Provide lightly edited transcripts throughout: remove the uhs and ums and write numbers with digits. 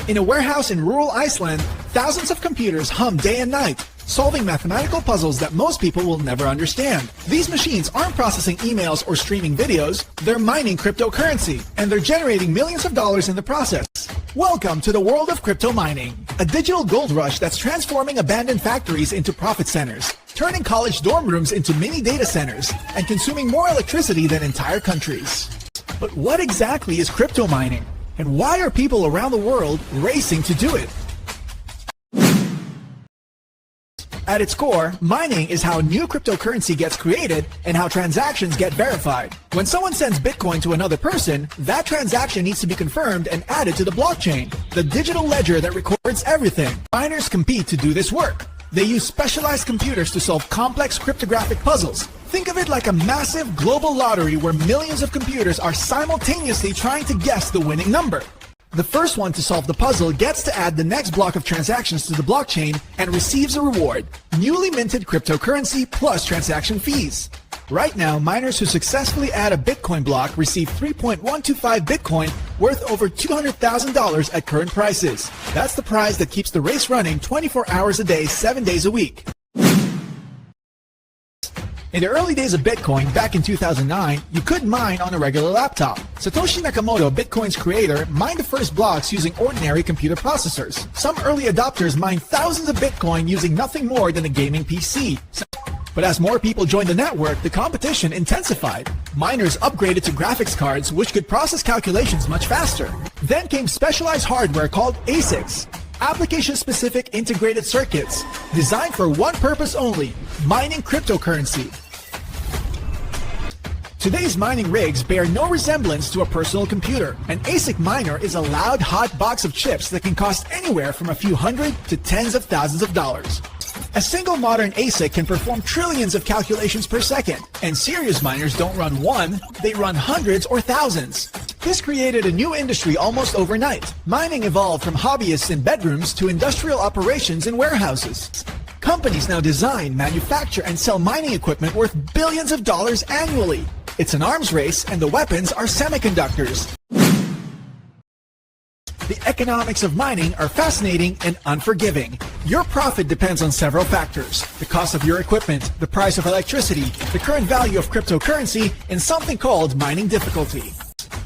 In a warehouse in rural Iceland, thousands of computers hum day and night, solving mathematical puzzles that most people will never understand. These machines aren't processing emails or streaming videos, they're mining cryptocurrency, and they're generating millions of dollars in the process. Welcome to the world of crypto mining, a digital gold rush that's transforming abandoned factories into profit centers, turning college dorm rooms into mini data centers, and consuming more electricity than entire countries. But what exactly is crypto mining? And why are people around the world racing to do it? At its core, mining is how new cryptocurrency gets created and how transactions get verified. When someone sends Bitcoin to another person, that transaction needs to be confirmed and added to the blockchain, the digital ledger that records everything. Miners compete to do this work. They use specialized computers to solve complex cryptographic puzzles. Think of it like a massive global lottery where millions of computers are simultaneously trying to guess the winning number. The first one to solve the puzzle gets to add the next block of transactions to the blockchain and receives a reward, newly minted cryptocurrency plus transaction fees. Right now, miners who successfully add a Bitcoin block receive 3.125 Bitcoin, worth over $200,000 at current prices. That's the prize that keeps the race running 24 hours a day, 7 days a week. In the early days of Bitcoin, back in 2009, you could mine on a regular laptop. Satoshi Nakamoto, Bitcoin's creator, mined the first blocks using ordinary computer processors. Some early adopters mined thousands of Bitcoin using nothing more than a gaming PC. But as more people joined the network, the competition intensified. Miners upgraded to graphics cards, which could process calculations much faster. Then came specialized hardware called ASICs, application-specific integrated circuits, designed for one purpose only: mining cryptocurrency. Today's mining rigs bear no resemblance to a personal computer. An ASIC miner is a loud, hot box of chips that can cost anywhere from a few hundred to tens of thousands of dollars. A single modern ASIC can perform trillions of calculations per second, and serious miners don't run one, they run hundreds or thousands. This created a new industry almost overnight. Mining evolved from hobbyists in bedrooms to industrial operations in warehouses. Companies now design, manufacture, and sell mining equipment worth billions of dollars annually. It's an arms race, and the weapons are semiconductors. The economics of mining are fascinating and unforgiving. Your profit depends on several factors: the cost of your equipment, the price of electricity, the current value of cryptocurrency, and something called mining difficulty.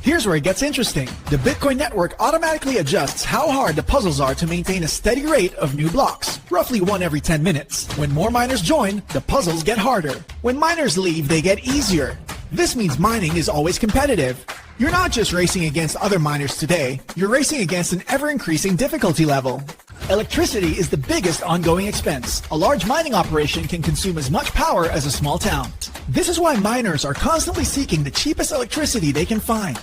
Here's where it gets interesting. The Bitcoin network automatically adjusts how hard the puzzles are to maintain a steady rate of new blocks, roughly one every 10 minutes. When more miners join, the puzzles get harder. When miners leave, they get easier. This means mining is always competitive. You're not just racing against other miners today, you're racing against an ever-increasing difficulty level. Electricity is the biggest ongoing expense. A large mining operation can consume as much power as a small town. This is why miners are constantly seeking the cheapest electricity they can find.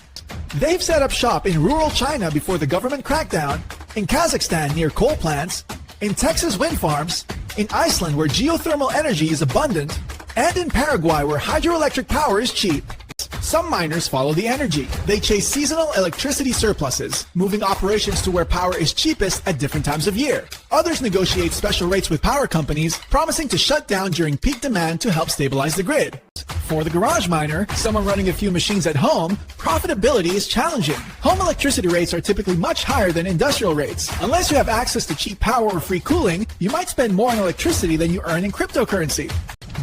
They've set up shop in rural China before the government crackdown, in Kazakhstan near coal plants, in Texas wind farms, in Iceland where geothermal energy is abundant, and in Paraguay where hydroelectric power is cheap. Some miners follow the energy. They chase seasonal electricity surpluses, moving operations to where power is cheapest at different times of year. Others negotiate special rates with power companies, promising to shut down during peak demand to help stabilize the grid. For the garage miner, someone running a few machines at home, profitability is challenging. Home electricity rates are typically much higher than industrial rates. Unless you have access to cheap power or free cooling, you might spend more on electricity than you earn in cryptocurrency.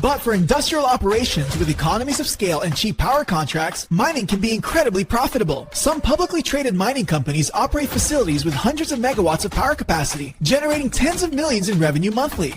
But for industrial operations with economies of scale and cheap power contracts, mining can be incredibly profitable. Some publicly traded mining companies operate facilities with hundreds of megawatts of power capacity, generating tens of millions in revenue monthly.